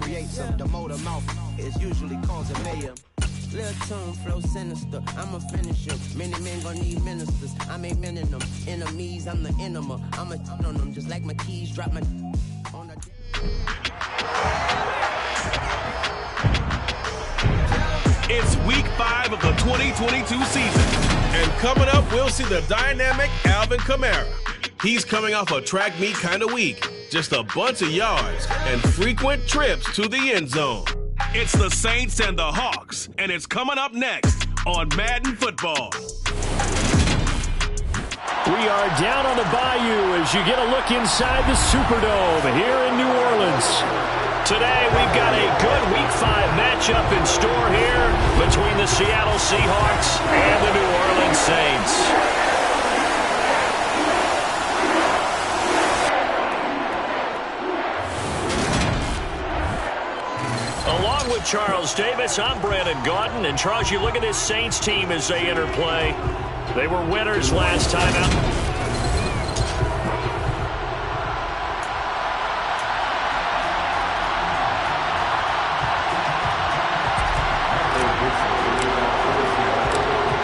create some. The motor mouth is usually causing mayhem. Lil' tune, flow sinister, I'ma finish him. Many men gon' need ministers, I ain't mending them. Enemies, I'm the enema, I'ma on them. Just like my keys, drop my on the... It's week 5 of the 2022 season. And coming up, we'll see the dynamic Alvin Kamara. He's coming off a track meet kind of week. Just a bunch of yards and frequent trips to the end zone. It's the Saints and the Hawks, and it's coming up next on Madden Football. We are down on the bayou as you get a look inside the Superdome here in New Orleans. Today we've got a good Week 5 matchup in store here between the Seattle Seahawks and the New Orleans Saints. Along with Charles Davis, I'm Brandon Gaudin. And Charles, you look at this Saints team as they enter play. They were winners last time out.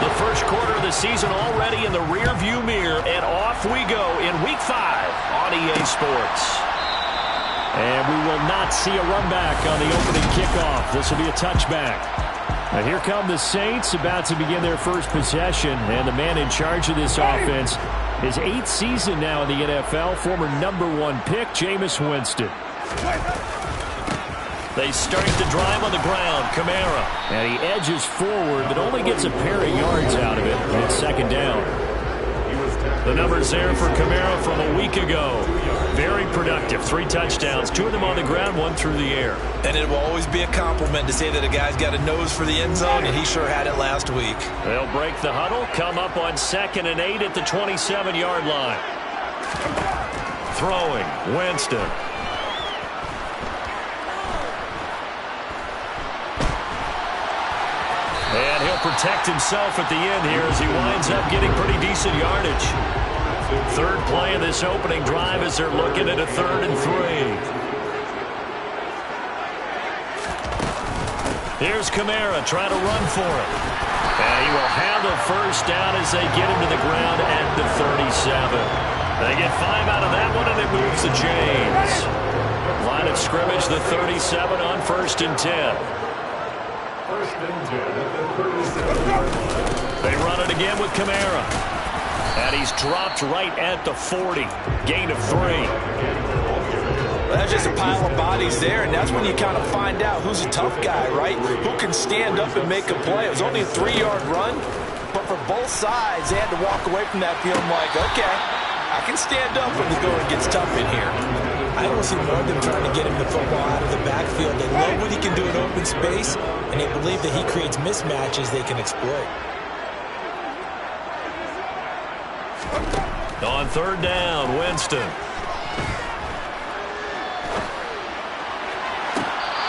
The first quarter of the season already in the rearview mirror, and off we go in Week 5 on EA Sports. And we will not see a run back on the opening kickoff. This will be a touchback. And here come the Saints about to begin their first possession. And the man in charge of this offense, his 8th season now in the NFL, former #1 pick, Jameis Winston. They start the drive on the ground. Kamara. And he edges forward, but only gets a pair of yards out of it. And it's second down. The numbers there for Kamara from a week ago. Very productive. 3 touchdowns, 2 of them on the ground, 1 through the air. And it will always be a compliment to say that a guy's got a nose for the end zone, and he sure had it last week. They'll break the huddle, come up on 2nd and 8 at the 27-yard line. Throwing, Winston. And he'll protect himself at the end here as he winds up getting pretty decent yardage. Third play of this opening drive as they're looking at a 3rd and 3. Here's Kamara trying to run for it. And he will have the first down as they get him to the ground at the 37. They get 5 out of that one, and it moves the chains. Line of scrimmage, the 37 on 1st and 10. They run it again with Kamara. And he's dropped right at the 40. Gain of 3. Well, that's just a pile of bodies there, and that's when you kind of find out who's a tough guy, right? Who can stand up and make a play. It was only a 3-yard run, but for both sides, they had to walk away from that feeling like, okay, I can stand up when the going gets tough in here. I don't see more of them trying to get him the football out of the backfield. They love what he can do in open space, and they believe that he creates mismatches they can exploit. On 3rd down, Winston.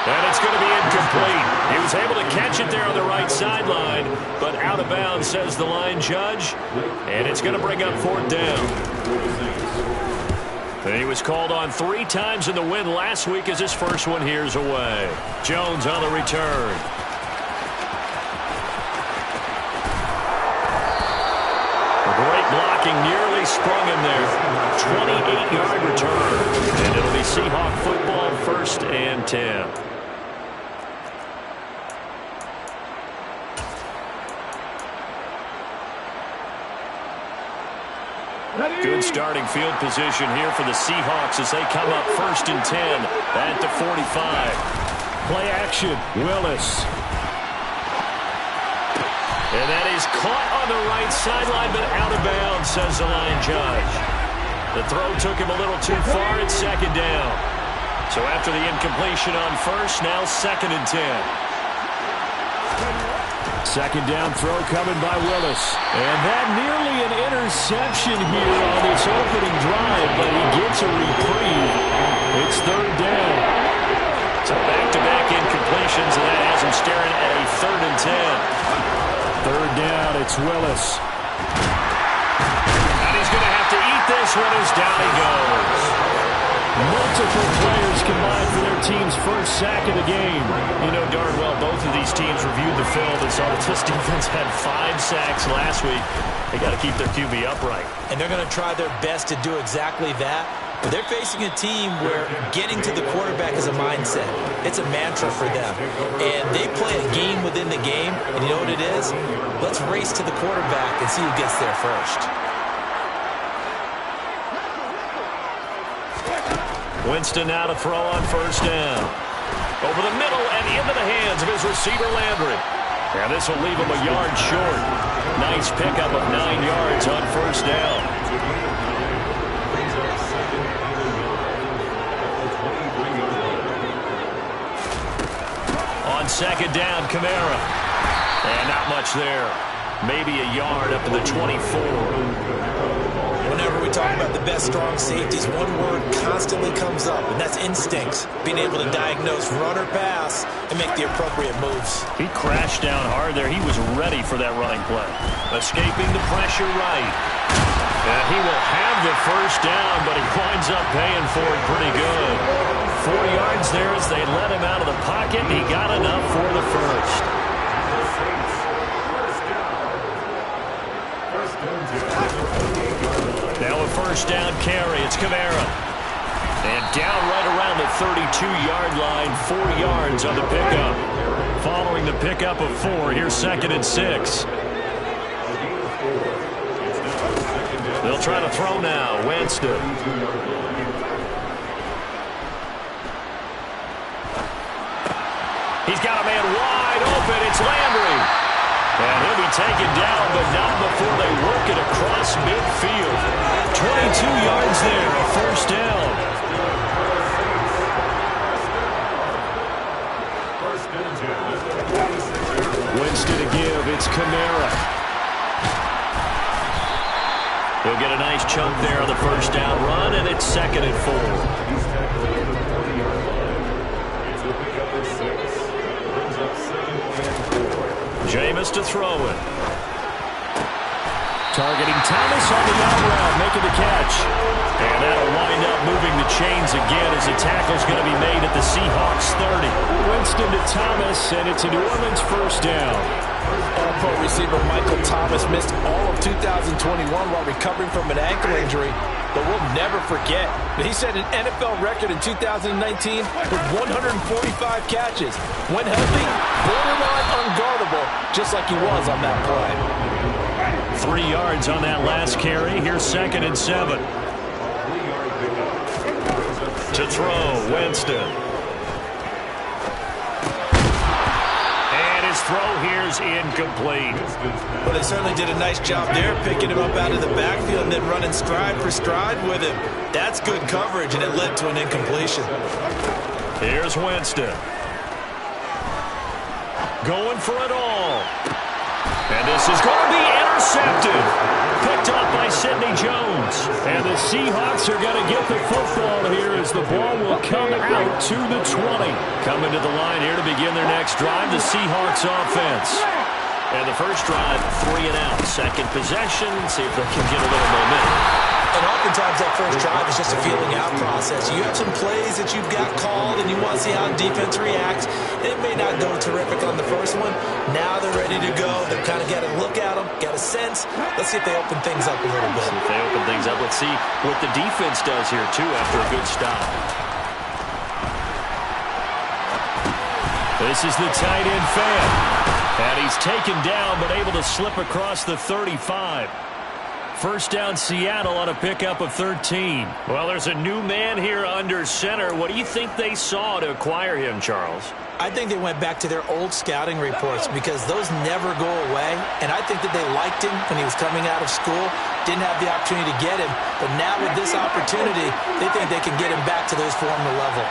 And it's going to be incomplete. He was able to catch it there on the right sideline, but out of bounds, says the line judge. And it's going to bring up 4th down. And he was called on 3 times in the win last week as his first one here's away. Jones on the return. Great blocking, nearly sprung him there. 28-yard return. And it'll be Seahawk football, 1st and 10. Good starting field position here for the Seahawks as they come up 1st and 10 at the 45. Play action, Willis. And that is caught on the right sideline, but out of bounds, says the line judge. The throw took him a little too far. It's 2nd down. So after the incompletion on 1st, now 2nd and 10. 2nd down throw coming by Willis. And that nearly an interception here on this opening drive, but he gets a reprieve. It's 3rd down. So back-to-back incompletions, and that has him staring at a 3rd and 10. 3rd down, it's Willis. And he's going to have to eat this one as down he goes. Multiple players combined for their team's first sack of the game. You know darn well both of these teams reviewed the film and saw that this defense had 5 sacks last week. They got to keep their QB upright. And they're going to try their best to do exactly that. But they're facing a team where getting to the quarterback is a mindset. It's a mantra for them. And they play a game within the game. And you know what it is? Let's race to the quarterback and see who gets there first. Winston now to throw on first down. Over the middle and into the hands of his receiver, Landry. And this will leave him a yard short. Nice pickup of 9 yards on first down. On second down, Kamara. And not much there. Maybe a yard up to the 24. Whenever we talk about the best strong safeties, one word constantly comes up, and that's instincts. Being able to diagnose run or pass and make the appropriate moves. He crashed down hard there. He was ready for that running play. Escaping the pressure right. And he will have the first down, but he winds up paying for it pretty good. 4 yards there as they let him out of the pocket. He got enough for the first. Now a first down carry. It's Kamara. And down right around the 32-yard line. 4 yards on the pickup. Following the pickup of 4, here's second and 6. They'll try to throw now. Winston. He's got a man wide open. It's Landry. And he'll be taken down, but not before they work it across midfield. 22 yards there, a first down. Winston to give, it's Kamara. He'll get a nice chunk there on the first down run, and it's second and 4. Jameis to throw it. Targeting Thomas on the out route, making the catch. And that'll wind up moving the chains again as the tackle's going to be made at the Seahawks 30. Winston to Thomas, and it's a New Orleans first down. All-pro receiver Michael Thomas missed all of 2021 while recovering from an ankle injury. But we'll never forget that he set an NFL record in 2019 with 145 catches. When healthy, borderline unguardable, just like he was on that play. 3 yards on that last carry. Here's second and 7. To throw, Winston. Throw here's incomplete. Well, they certainly did a nice job there, picking him up out of the backfield and then running stride for stride with him. That's good coverage, and it led to an incompletion. Here's Winston. Going for it all. And this is going to be intercepted. Picked up by Sidney Jones. And the Seahawks are going to get the football here as the ball will come out to the 20. Coming to the line here to begin their next drive, the Seahawks offense. And the first drive, 3 and out. Second possession, see if they can get a little momentum. And oftentimes that first drive is just a feeling out process. You have some plays that you've got called and you want to see how the defense reacts. It may not go terrific on the first one. Now they're ready to go. They've kind of got to look at them, got a sense. Let's see if they open things up a little bit. See if they open things up. Let's see what the defense does here, too, after a good stop. This is the tight end fan. And he's taken down but able to slip across the 35. First down, Seattle on a pickup of 13. Well, there's a new man here under center. What do you think they saw to acquire him, Charles? I think they went back to their old scouting reports because those never go away. And I think that they liked him when he was coming out of school. Didn't have the opportunity to get him. But now with this opportunity, they think they can get him back to those former level.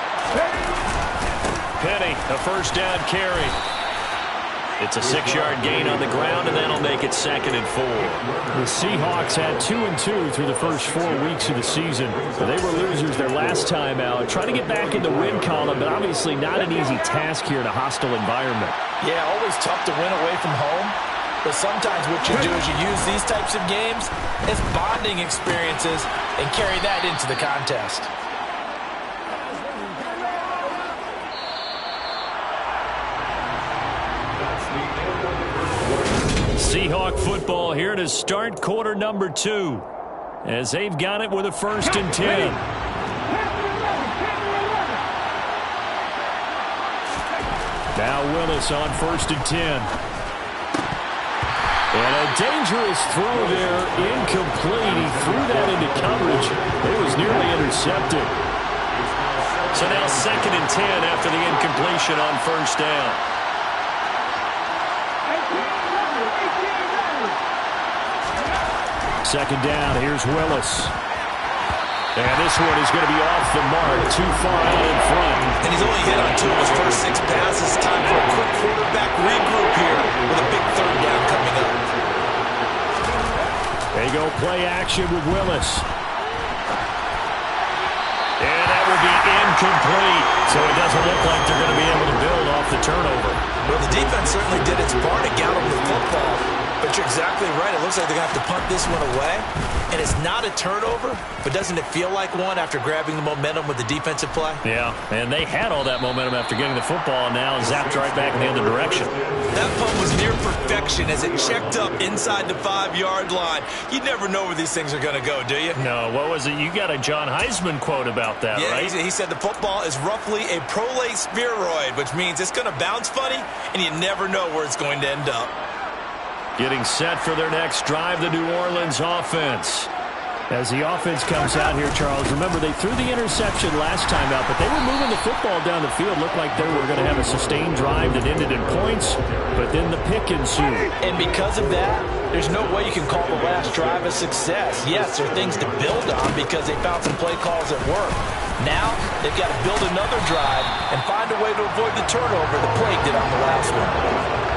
Penny, a first down carry. It's a 6-yard gain on the ground, and that'll make it second and 4. The Seahawks had 2-2 through the first 4 weeks of the season. They were losers their last time out. Trying to get back in the win column, but obviously not an easy task here in a hostile environment. Yeah, always tough to win away from home. But sometimes what you do is you use these types of games as bonding experiences and carry that into the contest. Seahawk football here to start quarter number 2 as they've got it with a 1st and 10. Now Willis on 1st and 10. And a dangerous throw there, incomplete. He threw that into coverage. It was nearly intercepted. So now 2nd and 10 after the incompletion on 1st down. Second down, here's Willis. And this one is going to be off the mark, too far out in front. And he's only hit on 2 of his first 6 passes. Time for a quick quarterback regroup here with a big 3rd down coming up. They go play action with Willis. And that will be incomplete. So it doesn't look like they're going to be able to build off the turnover. Well, the defense certainly did its part to gallop the football. But you're exactly right. It looks like they're going to have to punt this one away. And it's not a turnover, but doesn't it feel like one after grabbing the momentum with the defensive play? Yeah, and they had all that momentum after getting the football and now zapped right back in the other direction. That punt was near perfection as it checked up inside the 5-yard line. You never know where these things are going to go, do you? No, what was it? You got a John Heisman quote about that, right? Yeah, he said the football is roughly a prolate spheroid, which means it's going to bounce funny, and you never know where it's going to end up. Getting set for their next drive, the New Orleans offense. As the offense comes out here, Charles, remember they threw the interception last time out, but they were moving the football down the field. Looked like they were going to have a sustained drive that ended in points, but then the pick ensued. And because of that, there's no way you can call the last drive a success. Yes, there are things to build on because they found some play calls that work. Now, they've got to build another drive and find a way to avoid the turnover the Plague did on the last one.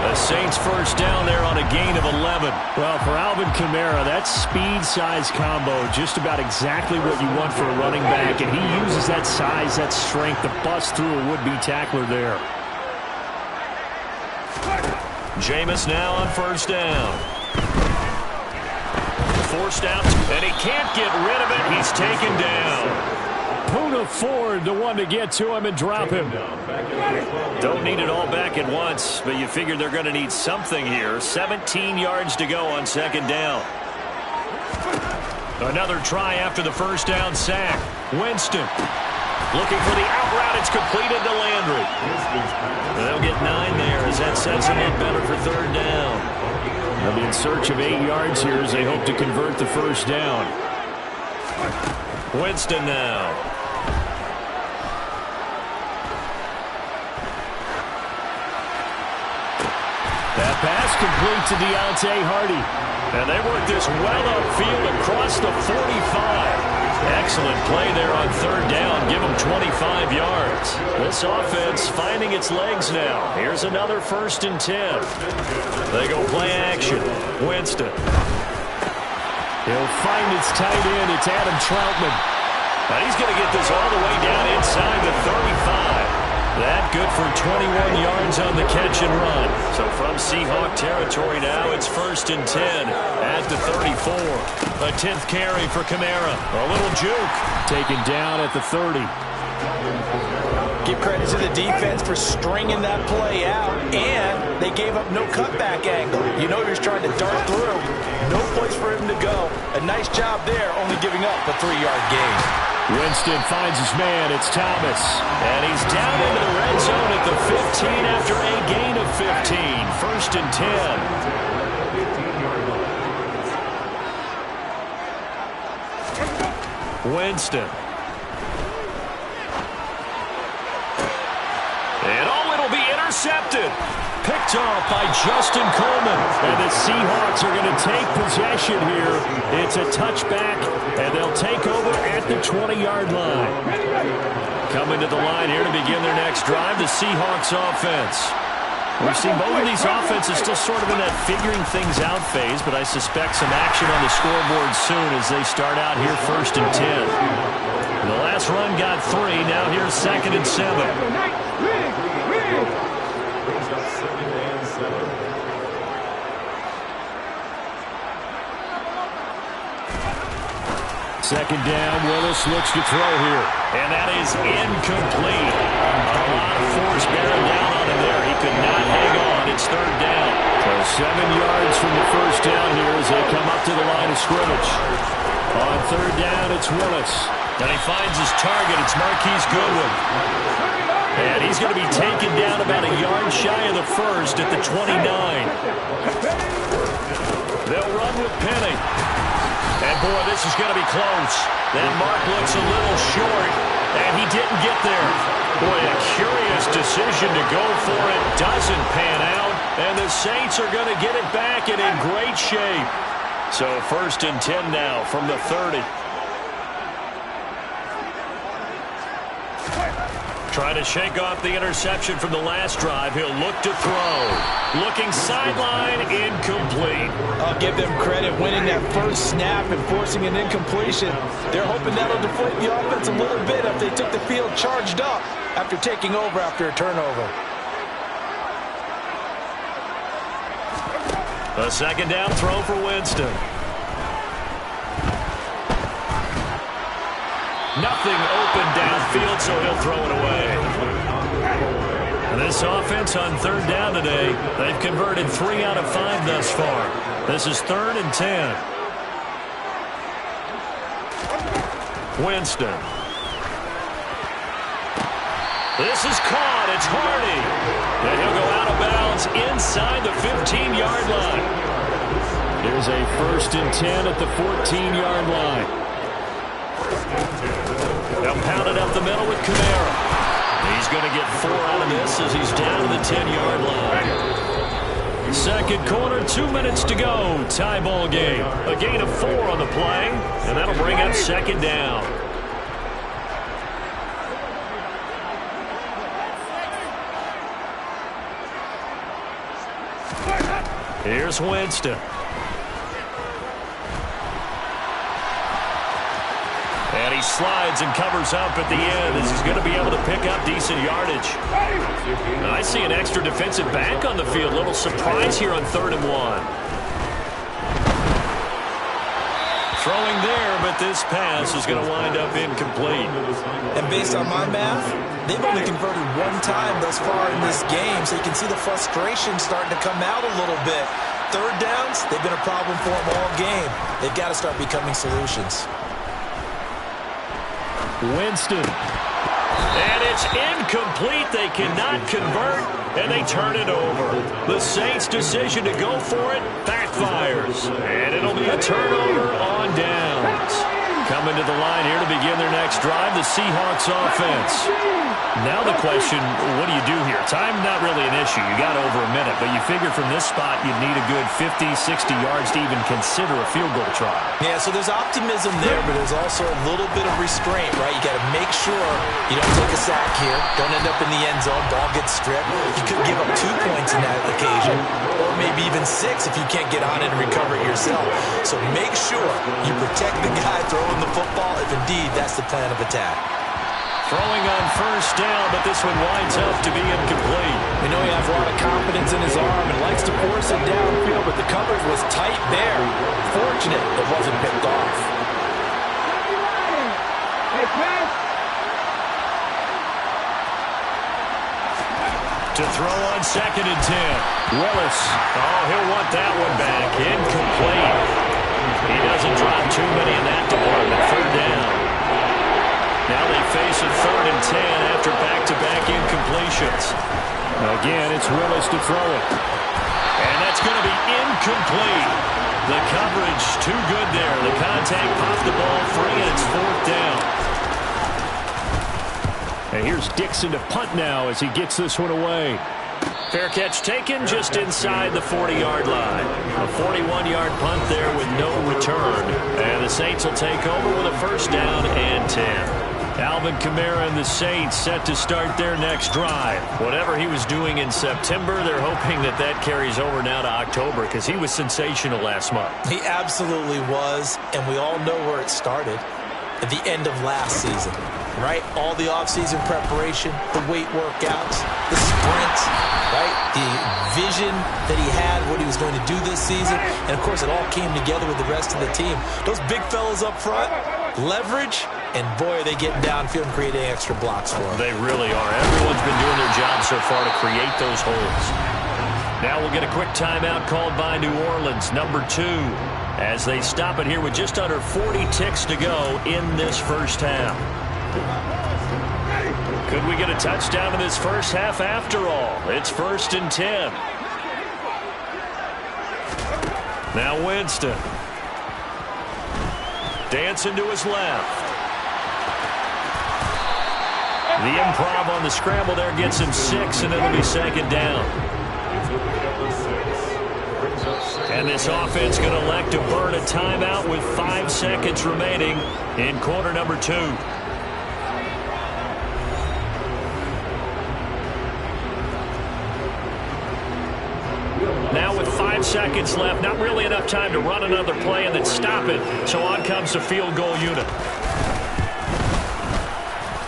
The Saints first down there on a gain of 11. Well, for Alvin Kamara, that speed-size combo, just about exactly what you want for a running back, and he uses that size, that strength to bust through a would-be tackler there. Jameis now on first down. Forced out, and he can't get rid of it. He's taken down. Poona Ford, the one to get to him and drop him. Don't need it all back at once, but you figure they're going to need something here. 17 yards to go on 2nd down. Another try after the first down sack. Winston looking for the out route. It's completed to Landry. They'll get 9 there as that sets them up better for 3rd down. They'll be in search of 8 yards here as they hope to convert the first down. Winston now. That pass complete to Deontay Hardy. And they work this well upfield across the 45. Excellent play there on 3rd down. Give them 25 yards. This offense finding its legs now. Here's another 1st and 10. They go play action. Winston. He'll find its tight end. It's Adam Troutman. And he's going to get this all the way down inside the 35. That good for 21 yards on the catch and run. So from Seahawk territory now, it's 1st and 10 at the 34. A 10th carry for Kamara. A little juke. Taken down at the 30. Give credit to the defense for stringing that play out, and they gave up no cutback angle. You know he was trying to dart through. No place for him to go. A nice job there, only giving up a 3-yard gain. Winston finds his man. It's Thomas. And he's down into the red zone at the 15 after a gain of 15. 1st and 10. Winston. And it'll be intercepted. Picked off by Justin Coleman. And the Seahawks are going to take possession here. It's a touchback, and they'll take over at the 20-yard line. Coming to the line here to begin their next drive, the Seahawks offense. We've seen both of these offenses still sort of in that figuring things out phase, but I suspect some action on the scoreboard soon as they start out here 1st and 10. The last run got 3. Now here's 2nd and 7. Second down, Willis looks to throw here. And that is incomplete. A lot of force bearing down on him there. He could not hang on. It's 3rd down. So 7 yards from the as they come up to the line of scrimmage. On third down, it's Willis. And he finds his target. It's Marquise Goodwin. And he's going to be taken down about a yard shy of the first at the 29. They'll run with Penny. And, boy, this is going to be close. That mark looks a little short, and he didn't get there. Boy, a curious decision to go for it. Doesn't pan out, and the Saints are going to get it back and in great shape. So 1st and 10 now from the 30. Trying to shake off the interception from the last drive. He'll look to throw. Looking sideline, incomplete. I'll give them credit winning that first snap and forcing an incompletion. They're hoping that'll deflate the offense a little bit if they took the field charged up after taking over after a turnover. A 2nd down throw for Winston. Nothing open downfield, so he'll throw it away. This offense on 3rd down today, they've converted 3 out of 5 thus far. This is 3rd and 10. Winston. This is caught. It's Hardy. And he'll go out of bounds inside the 15-yard line. Here's a 1st and 10 at the 14-yard line. They'll pound it up the middle with Kamara. He's going to get 4 out of this as he's down to the 10-yard line. 2nd quarter, 2 minutes to go. Tie ball game. A gain of 4 on the play, and that'll bring up 2nd down. Here's Winston. And he slides and covers up at the end as he's going to be able to pick up decent yardage. I see an extra defensive back on the field. Little surprise here on 3rd and 1. Throwing there, but this pass is going to wind up incomplete. And based on my math, they've only converted 1 time thus far in this game, so you can see the frustration starting to come out a little bit. 3rd downs, they've been a problem for them all game. They've got to start becoming solutions. Winston. And it's incomplete. They cannot convert, and they turn it over. The Saints' decision to go for it backfires. And it'll be a turnover on downs. Coming to the line here to begin their next drive, the Seahawks offense. Now the question, what do you do here? Time not really an issue. You got over a minute, but you figure from this spot you'd need a good 50, 60 yards to even consider a field goal try. Yeah, so there's optimism there, but there's also a little bit of restraint, right? You got to make sure you don't take a sack here, don't end up in the end zone, ball gets stripped. You could give up 2 points in that occasion, or maybe even 6 if you can't get on it and recover it yourself. So make sure you protect the guy throwing the football if indeed that's the plan of attack. Throwing on 1st down, but this one winds up to be incomplete. We know he has a lot of confidence in his arm and likes to force it downfield, but the coverage was tight there. Fortunate it wasn't picked off. To throw on 2nd and 10. Willis. Oh, he'll want that one back. Incomplete. He doesn't drop too many in that department. 3rd down. Now they face a 3rd and 10 after back-to-back incompletions. Again, it's Willis to throw it. And that's going to be incomplete. The coverage too good there. The contact popped the ball free, and it's 4th down. And here's Dixon to punt now as he gets this one away. Fair catch taken just inside the 40-yard line. A 41-yard punt there with no return. And the Saints will take over with a 1st down and 10. Alvin Kamara and the Saints set to start their next drive. Whatever he was doing in September, they're hoping that that carries over now to October because he was sensational last month. He absolutely was, and we all know where it started. At the end of last season, right? All the offseason preparation, the weight workouts, the sprints, right? The vision that he had, what he was going to do this season. And, of course, it all came together with the rest of the team. Those big fellas up front, leverage, and, boy, are they getting downfield and creating extra blocks for them. They really are. Everyone's been doing their job so far to create those holes. Now we'll get a quick timeout called by New Orleans, number 2, as they stop it here with just under 40 ticks to go in this first half. Could we get a touchdown in this first half after all? It's 1st and 10. Now Winston. Dancing to his left. The improv on the scramble there gets him 6, and it'll be 2nd down. And this offense going to elect to burn a timeout with 5 seconds remaining in quarter number 2. Now with 5 seconds left, not really enough time to run another play and then stop it, so on comes the field goal unit.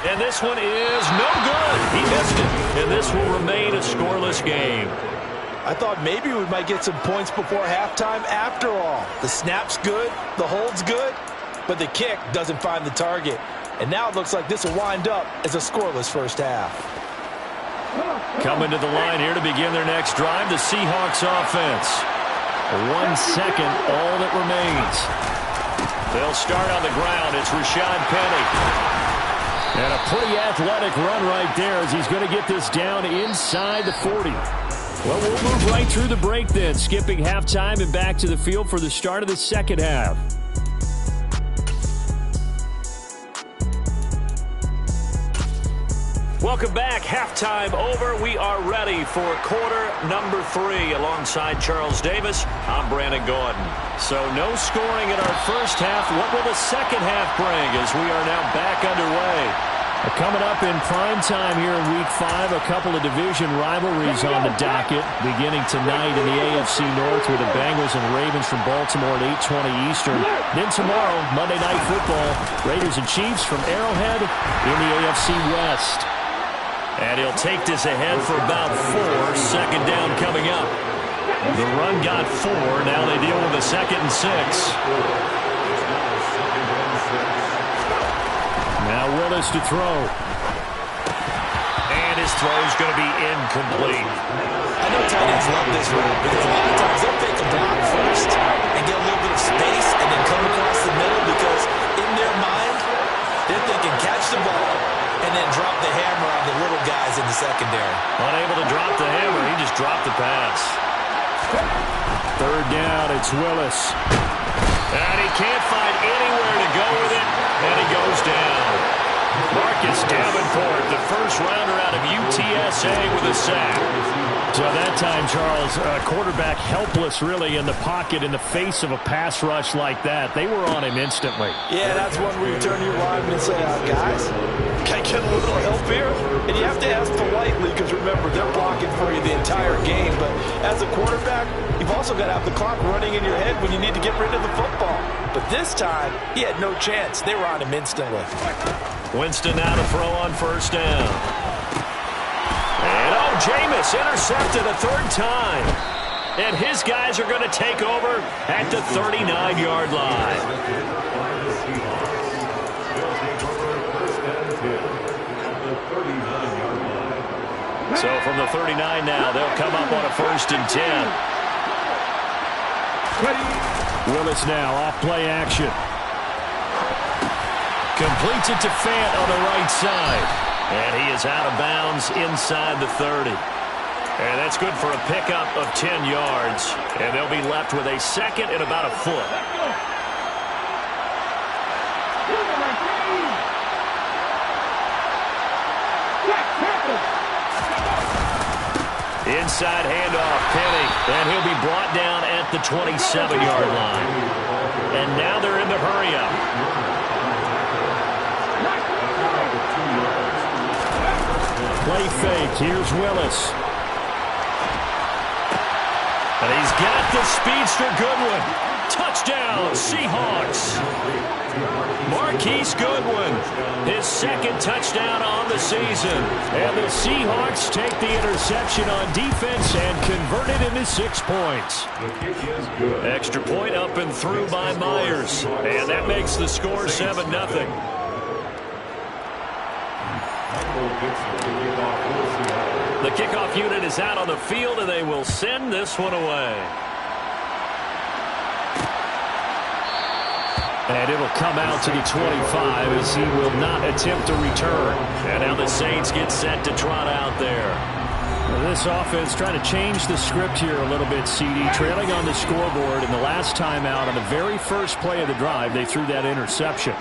And this one is no good. He missed it, and this will remain a scoreless game. I thought maybe we might get some points before halftime after all. The snap's good, the hold's good, but the kick doesn't find the target. And now it looks like this will wind up as a scoreless first half. Coming to the line here to begin their next drive, the Seahawks offense. 1 second, all that remains. They'll start on the ground. It's Rashad Penny. And a pretty athletic run right there as he's going to get this down inside the 40. Well, we'll move right through the break then, skipping halftime and back to the field for the start of the second half. Welcome back. Halftime over. We are ready for quarter number 3 alongside Charles Davis. I'm Brandon Gordon. So no scoring in our first half. What will the second half bring as we are now back underway? Coming up in prime time here in Week 5, a couple of division rivalries on the docket beginning tonight in the AFC North with the Bengals and Ravens from Baltimore at 8:20 Eastern. Then tomorrow, Monday Night Football, Raiders and Chiefs from Arrowhead in the AFC West. And he'll take this ahead for about 4. 2nd down coming up. The run got 4. Now they deal with a 2nd and 6. Now Willis to throw. And his throw is going to be incomplete. I know tight ends love this rule because a lot of times they'll take a block first and get a little bit of space and then come across the middle because in their mind, they're thinking catch the ball and then drop the hammer on the little guys in the secondary. Unable to drop the hammer, he just dropped the pass. 3rd down, it's Willis. And he can't find anywhere to go with it, and he goes down. Marcus Davenport, the first rounder out of UTSA with a sack. So that time, Charles, quarterback helpless really in the pocket in the face of a pass rush like that. They were on him instantly. Yeah, that's one where you turn to your lineman and say, guys, can I get a little help here? And you have to ask politely because, remember, they're blocking for you the entire game. But as a quarterback, you've also got to have the clock running in your head when you need to get rid of the football. But this time, he had no chance. They were on him instantly. Winston now to throw on 1st down. And Jameis intercepted a 3rd time. And his guys are going to take over at the 39-yard line. So from the 39 now, they'll come up on a 1st and 10. Willis now off play action. Completes it to Fant on the right side. And he is out of bounds inside the 30. And that's good for a pickup of 10 yards. And they'll be left with a 2nd and about a foot. Inside handoff, Penny. And he'll be brought down at the 27-yard line. And now they're in the hurry-up. Play fake. Here's Willis. And he's got the speedster Goodwin. Touchdown, Seahawks. Marquise Goodwin, his 2nd touchdown on the season. And the Seahawks take the interception on defense and convert it into 6 points. Extra point up and through by Myers. And that makes the score 7-0. The Kickoff unit is out on the field, and they will send this one away. And it'll come out to the 25 as he will not attempt to return. And now the Saints get set to trot out there. Well, this offense trying to change the script here a little bit, CD. Trailing on the scoreboard, and the last time out on the very first play of the drive, they threw that interception.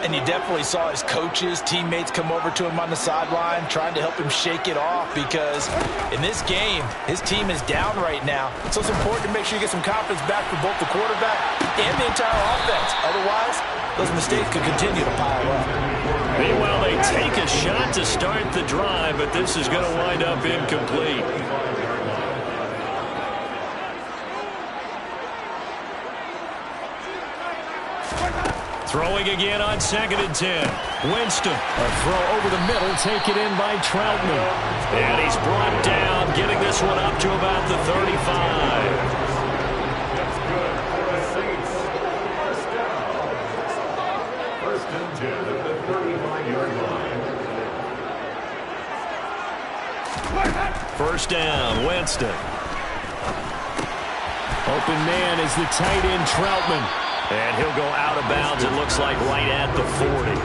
And you definitely saw his coaches, teammates come over to him on the sideline trying to help him shake it off, because in this game, his team is down right now. So it's important to make sure you get some confidence back for both the quarterback and the entire offense. Otherwise, those mistakes could continue to pile up. Meanwhile, they take a shot to start the drive, but this is going to wind up incomplete. Throwing again on 2nd and 10. Winston, a throw over the middle, taken in by Troutman. And he's brought down, getting this one up to about the 35. That's good for the Saints. First down. 1st and 10 at the 35-yard line. 1st down, Winston. Open man is the tight end, Troutman. And he'll go out of bounds, it looks like, right at the 40.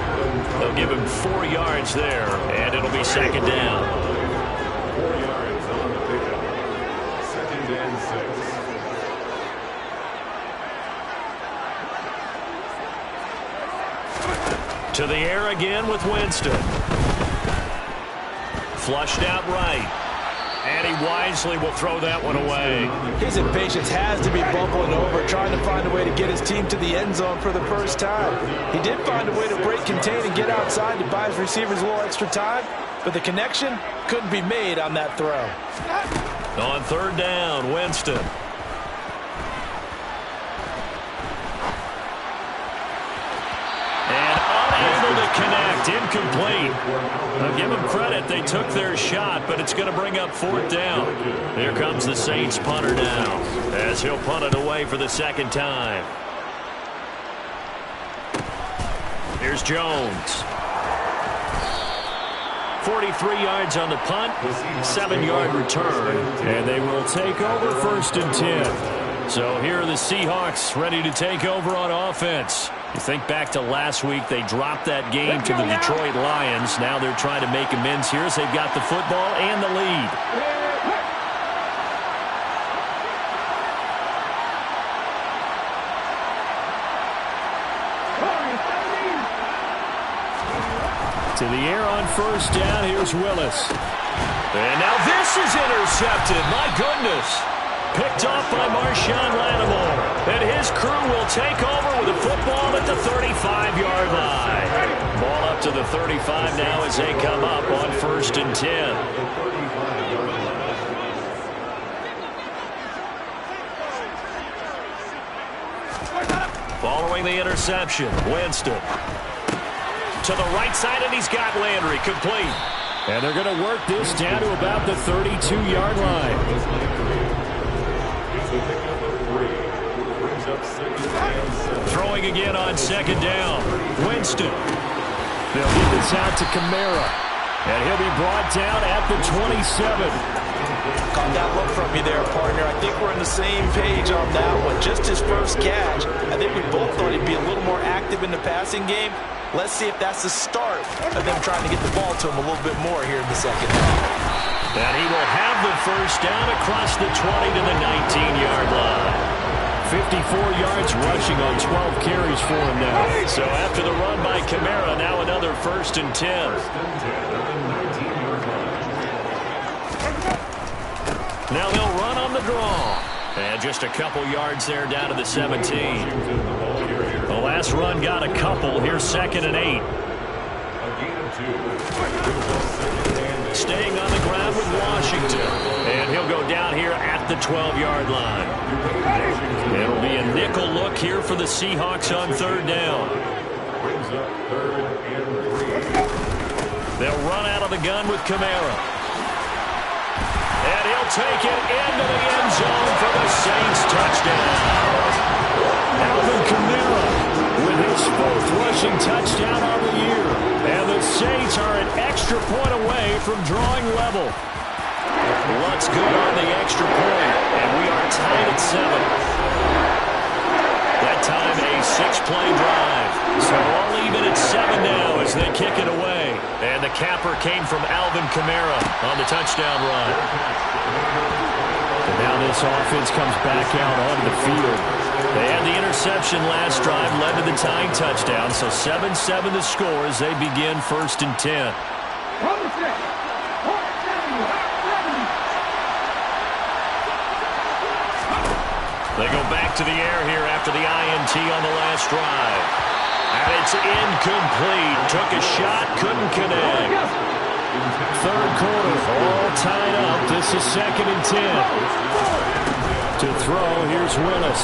They'll give him 4 yards there, and it'll be 2nd down. 4 yards on the pickup. 2nd and 6. To the air again with Winston. Flushed out right. And he wisely will throw that one away. His impatience has to be bubbling over, trying to find a way to get his team to the end zone for the first time. He did find a way to break contain and get outside to buy his receivers a little extra time, but the connection couldn't be made on that throw. On 3rd down, Winston. And unable to connect, incomplete. Now give them credit, they took their shot, but it's going to bring up 4th down. Here comes the Saints punter now, as he'll punt it away for the 2nd time. Here's Jones. 43 yards on the punt, 7-yard return, and they will take over 1st and 10. So here are the Seahawks ready to take over on offense. You think back to last week, they dropped that game to the Detroit Lions. Now they're trying to make amends here as they've got the football and the lead. To the air on 1st down, here's Willis. And now this is intercepted, my goodness. Picked off by Marshawn Lattimore. And his crew will take over with the football at the 35-yard line. Ball up to the 35 now as they come up on 1st and 10. Following the interception, Winston. To the right side, and he's got Landry complete. And they're going to work this down to about the 32-yard line. Throwing again on 2nd down. Winston. They'll get this out to Kamara. And he'll be brought down at the 27. Caught that look from you there, partner. I think we're on the same page on that one. Just his first catch. I think we both thought he'd be a little more active in the passing game. Let's see if that's the start of them trying to get the ball to him a little bit more here in the 2nd half. And he will have the 1st down across the 20 to the 19-yard line. 54 yards rushing on 12 carries for him now. So after the run by Kamara, now another 1st and 10. Now they'll run on the draw. And just a couple yards there down to the 17. The last run got a couple. Here's 2nd and 8. Staying on the ground with Washington. And he'll go down here at the 12-yard line. It'll be a nickel look here for the Seahawks on 3rd down. They'll run out of the gun with Kamara. And he'll take it into the end zone for the Saints touchdown. Alvin Kamara with his 4th rushing touchdown on the year. And the Saints are an extra point away from drawing level. What's good on the extra point? And we are tied at 7. That time a 6-play drive. So all even at 7 now as they kick it away. And the capper came from Alvin Kamara on the touchdown run. And now this offense comes back out onto the field. They had the interception last drive, led to the tying touchdown. So 7-7 the score as they begin 1st and 10. They go back to the air here after the INT on the last drive. And it's incomplete. Took a shot, couldn't connect. 3rd quarter, all tied up. This is 2nd and 10. To throw, here's Willis.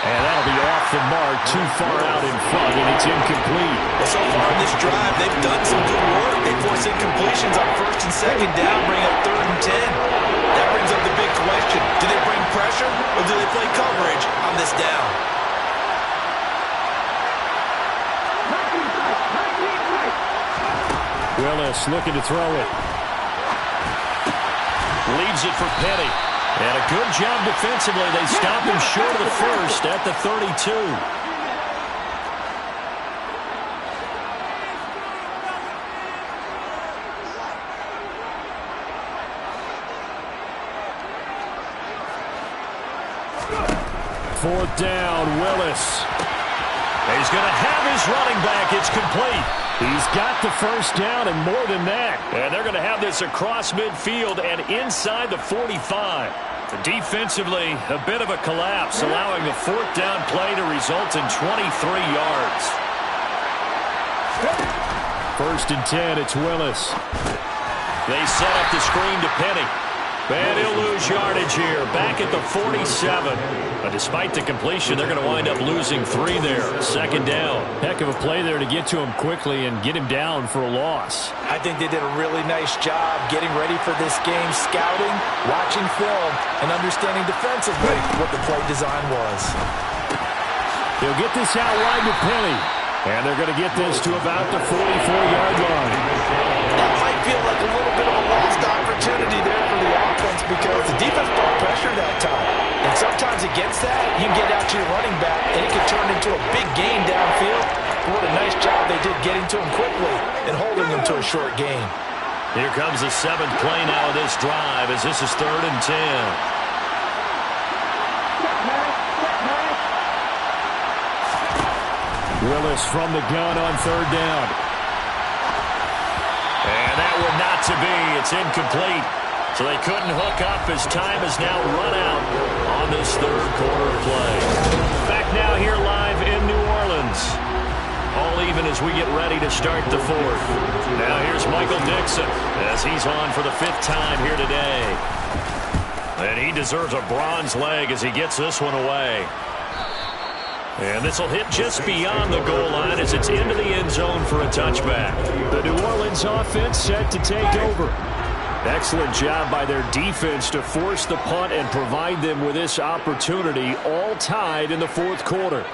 And that'll be off the mark, too far out in front, and it's incomplete. Well, so far in this drive, they've done some good work. They force incompletions on 1st and 2nd down, bring up 3rd and 10. That brings up the big question. Do they bring pressure, or do they play coverage on this down? Willis looking to throw it. Leaves it for Petty. And a good job defensively. They stop him short of the first at the 32. Fourth down, Willis. He's going to have his running back. It's complete. He's got the first down and more than that. And they're going to have this across midfield and inside the 45. Defensively, a bit of a collapse, allowing the 4th down play to result in 23 yards. 1st and 10, it's Willis. They set up the screen to Penny. And he'll lose yardage here, back at the 47. But despite the completion, they're going to wind up losing 3 there. 2nd down. Heck of a play there to get to him quickly and get him down for a loss. I think they did a really nice job getting ready for this game, scouting, watching film, and understanding defensively what the play design was. They'll get this out wide to Penny. And they're going to get this to about the 44-yard line. That might feel like a little bit of a lost opportunity there for the offense because the defense brought pressure that time. And sometimes against that, you can get out to your running back, and it can turn into a big gain downfield. But what a nice job they did getting to him quickly and holding him to a short gain. Here comes the 7th play now of this drive as this is 3rd and 10. Willis from the gun on 3rd down. And that would not to be. It's incomplete. So they couldn't hook up as time is now run out on this 3rd quarter play. Back now here live in New Orleans. All even as we get ready to start the 4th. Now here's Michael Dixon as he's on for the 5th time here today. And he deserves a bronze leg as he gets this one away. And this will hit just beyond the goal line as it's into the end zone for a touchback. The New Orleans offense set to take over. Excellent job by their defense to force the punt and provide them with this opportunity, all tied in the 4th quarter.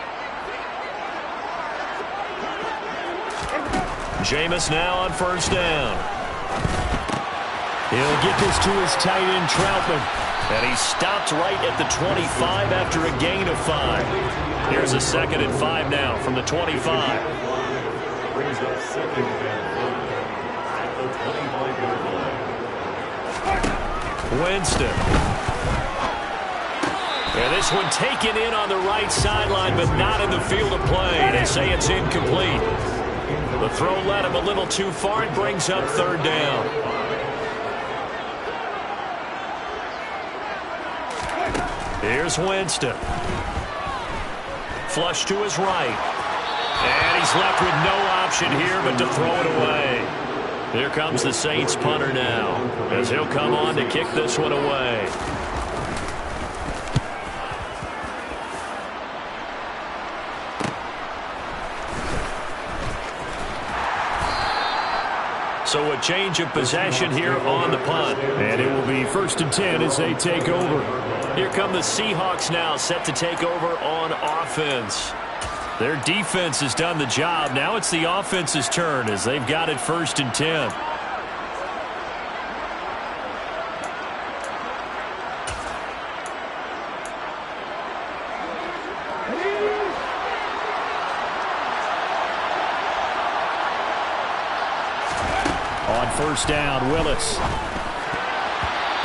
Jameis now on 1st down. He'll get this to his tight end, Troutman. And he stopped right at the 25 after a gain of 5. Here's a 2nd and 5 now from the 25. Brings up 2nd and 5 at the 25-yard line. Winston. And this one taken in on the right sideline, but not in the field of play. They say it's incomplete. The throw led him a little too far and brings up 3rd down. Here's Winston. Flush to his right. And he's left with no option here but to throw it away. Here comes the Saints punter now as he'll come on to kick this one away. So a change of possession here on the punt. And it will be 1st and 10 as they take over. Here come the Seahawks now, set to take over on offense. Their defense has done the job. Now it's the offense's turn as they've got it 1st and 10. first down. Willis.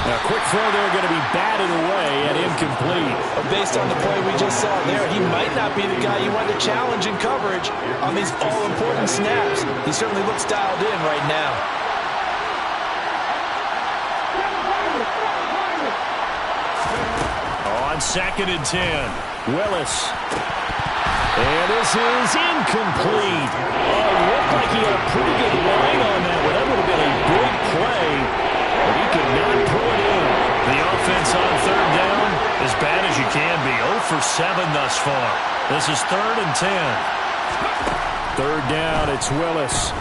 A quick throw there going to be batted away and incomplete. Based on the play we just saw there, he might not be the guy you want to challenge in coverage on these all-important snaps. He certainly looks dialed in right now. On 2nd and 10, Willis. And this is incomplete. Oh, it looked like he had a pretty good line on that one. That would have been a big play, but he could not pull it in. The offense on 3rd down, as bad as you can be. 0 for 7 thus far. This is 3rd and 10. 3rd down, it's Willis.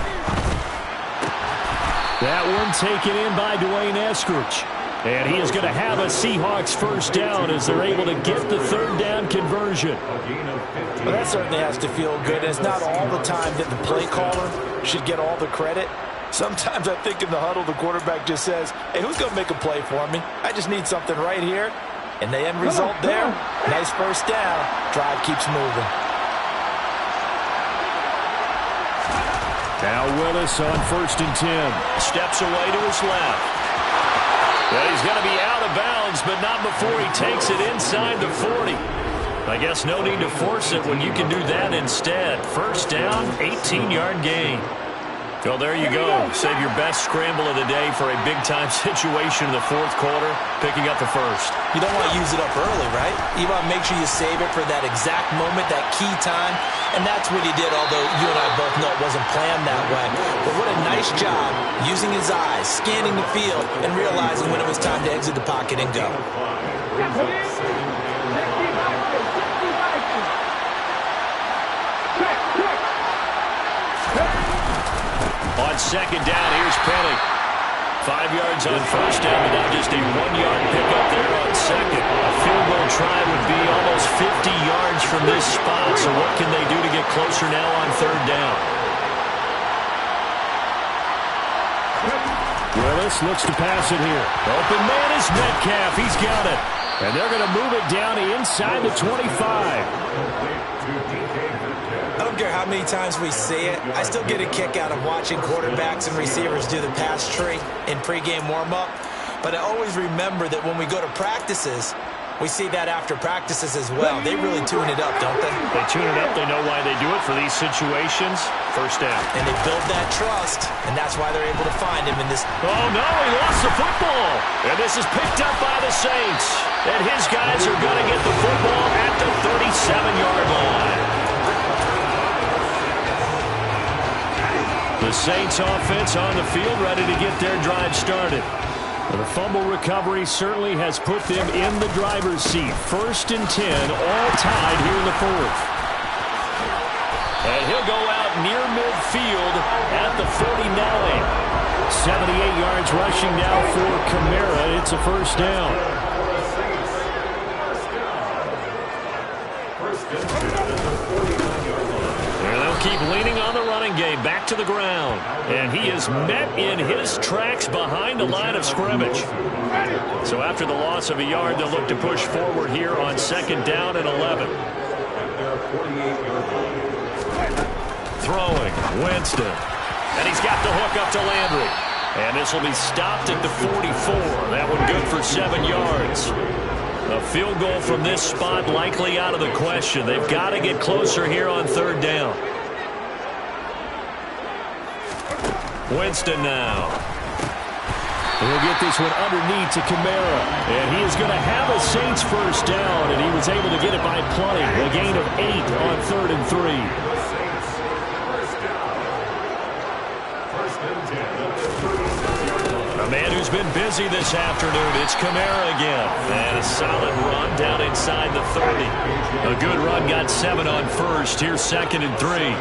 That one taken in by Dwayne Eskridge. And he is going to have a Seahawks first down as they're able to get the 3rd down conversion. Well, that certainly has to feel good. It's not all the time that the play caller should get all the credit. Sometimes I think in the huddle, the quarterback just says, hey, who's going to make a play for me? I just need something right here. And the end result there, nice first down. Drive keeps moving. Now Willis on 1st and 10. Steps away to his left. Well, he's going to be out of bounds, but not before he takes it inside the 40. I guess no need to force it when you can do that instead. First down, 18-yard gain. Well, there you go. Save your best scramble of the day for a big-time situation in the 4th quarter, picking up the first. You don't want to use it up early, right? You want to make sure you save it for that exact moment, that key time. And that's what he did, although you and I both know it wasn't planned that way. But what a nice job using his eyes, scanning the field, and realizing when it was time to exit the pocket and go. On 2nd down, here's Penny. 5 yards on first down, but now just a 1-yard pickup there on 2nd. A field goal try would be almost 50 yards from this spot, so what can they do to get closer now on 3rd down? Willis looks to pass it here. Open man is Metcalf. He's got it. And they're going to move it down inside the 25. I don't care how many times we see it. I still get a kick out of watching quarterbacks and receivers do the pass tree in pregame warm-up. But I always remember that when we go to practices, we see that after practices as well. They really tune it up, don't they? They tune it up. They know why they do it for these situations. First down. And they build that trust, and that's why they're able to find him in this. Oh, no, he lost the football. And this is picked up by the Saints. And his guys are going to get the football at the 37-yard line. The Saints offense on the field ready to get their drive started. The fumble recovery certainly has put them in the driver's seat. 1st and 10, all tied here in the 4th. And he'll go out near midfield at the 49. 78 yards rushing now for Kamara. It's a first down. Keep leaning on the running game, back to the ground. And he is met in his tracks behind the line of scrimmage. So after the loss of a yard, they'll look to push forward here on 2nd down and 11. Throwing, Winston. And he's got the hook up to Landry. And this will be stopped at the 44. That one good for 7 yards. A field goal from this spot likely out of the question. They've got to get closer here on 3rd down. Winston now. He'll get this one underneath to Kamara. And he is going to have a Saints first down, and he was able to get it by plenty. A gain of 8 on 3rd and 3. A man who's been busy this afternoon, it's Kamara again. And a solid run down inside the 30. A good run, got 7 on first. Here's 2nd and 3.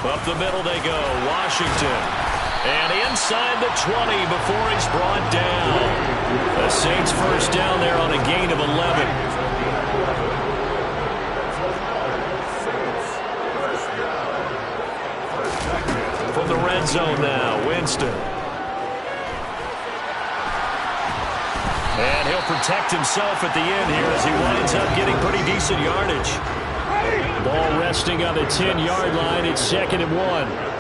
Up the middle they go, Washington. And inside the 20 before he's brought down. The Saints first down there on a gain of 11. From the red zone now, Winston. And he'll protect himself at the end here as he winds up getting pretty decent yardage. Ball resting on the 10-yard line. It's 2nd and 1.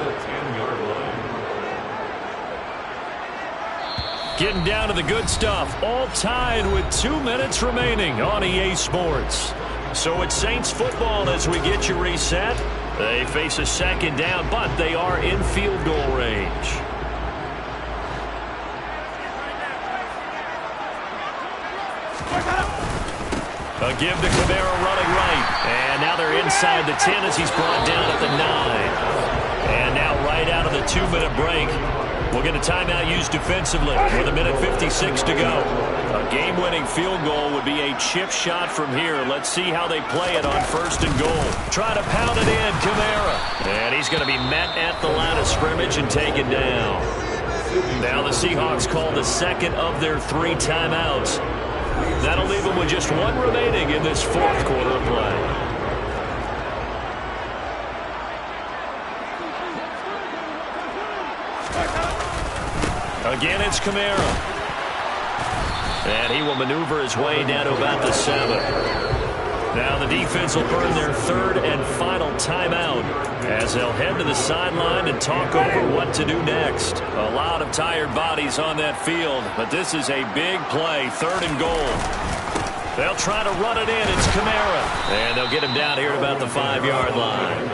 Getting down to the good stuff. All tied with 2 minutes remaining on EA Sports. So it's Saints football as we get you reset. They face a 2nd down, but they are in field goal range. A give to Kamara running right. And now they're inside the 10 as he's brought down at the 9. And now right out of the 2-minute break, we'll get a timeout used defensively with 1:56 to go. A game-winning field goal would be a chip shot from here. Let's see how they play it on 1st and goal. Try to pound it in, Kamara. And he's going to be met at the line of scrimmage and taken down. Now the Seahawks call the 2nd of their 3 timeouts. That'll leave them with just 1 remaining in this 4th quarter of play. Again, it's Kamara. And he will maneuver his way down to about the 7. Now the defense will burn their 3rd and final timeout as they'll head to the sideline and talk over what to do next. A lot of tired bodies on that field, but this is a big play, 3rd and goal. They'll try to run it in. It's Kamara. And they'll get him down here at about the 5-yard line.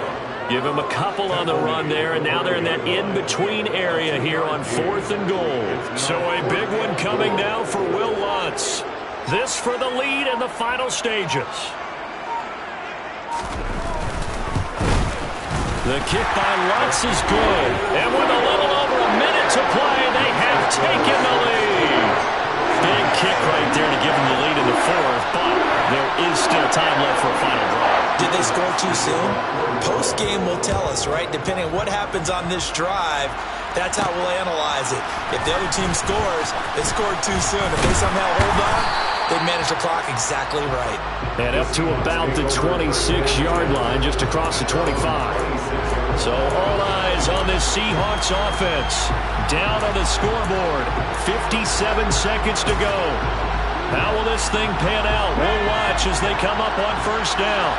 Give him a couple on the run there, and now they're in that in-between area here on 4th and goal. So a big one coming now for Will Lutz. This for the lead in the final stages. The kick by Lutz is good. And with a little over a minute to play, they have taken the lead. Big kick right there to give them the lead in the 4th, but there is still time left for a final drive. Did they score too soon? Post-game will tell us, right? Depending on what happens on this drive, that's how we'll analyze it. If the other team scores, they scored too soon. If they somehow hold on, they manage the clock exactly right. And up to about the 26-yard line, just across the 25. So all eyes on this Seahawks offense. Down on the scoreboard, 57 seconds to go. How will this thing pan out? We'll watch as they come up on 1st down.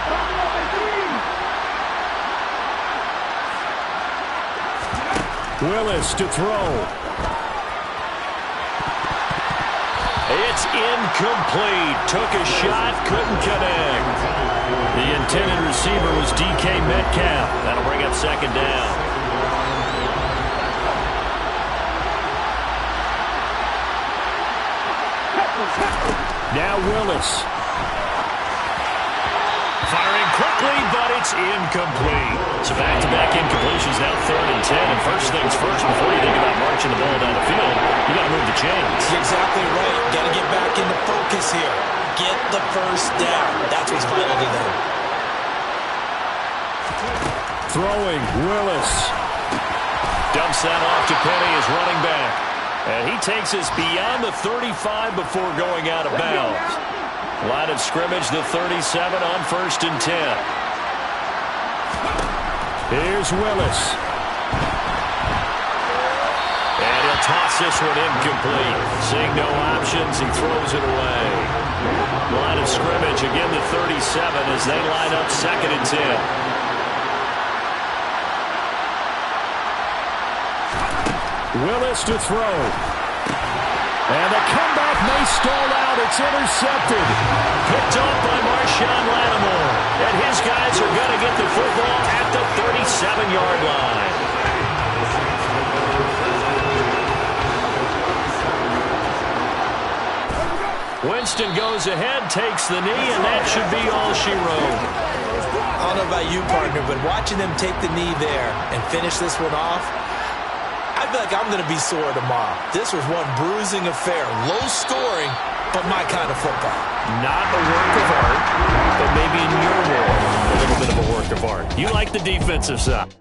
Willis to throw. It's incomplete. Took a shot, couldn't connect. The intended receiver was DK Metcalf. That'll bring up 2nd down. Now Willis. Firing quickly, but it's incomplete. So back-to-back incompletions, now 3rd and 10. And first things first, before you think about marching the ball down the field, you got to move the chains. You're exactly right. Got to get back into focus here. Get the 1st down. That's what's vital to them. Throwing, Willis. Dumps that off to Penny as running back. And he takes us beyond the 35 before going out of bounds. Line of scrimmage, the 37 on 1st and 10. Here's Willis. And he'll toss this one incomplete. Seeing no options, he throws it away. Line of scrimmage, again the 37 as they line up 2nd and 10. Willis to throw. And the comeback may stall out. It's intercepted. Picked off by Marshawn Lattimore. And his guys are going to get the football at the 37-yard line. Winston goes ahead, takes the knee, and that should be all she wrote. I don't know about you, partner, but watching them take the knee there and finish this one off, I feel like I'm going to be sore tomorrow. This was one bruising affair. Low scoring, but my kind of football. Not a work of art, but maybe in your world, a little bit of a work of art. You like the defensive side.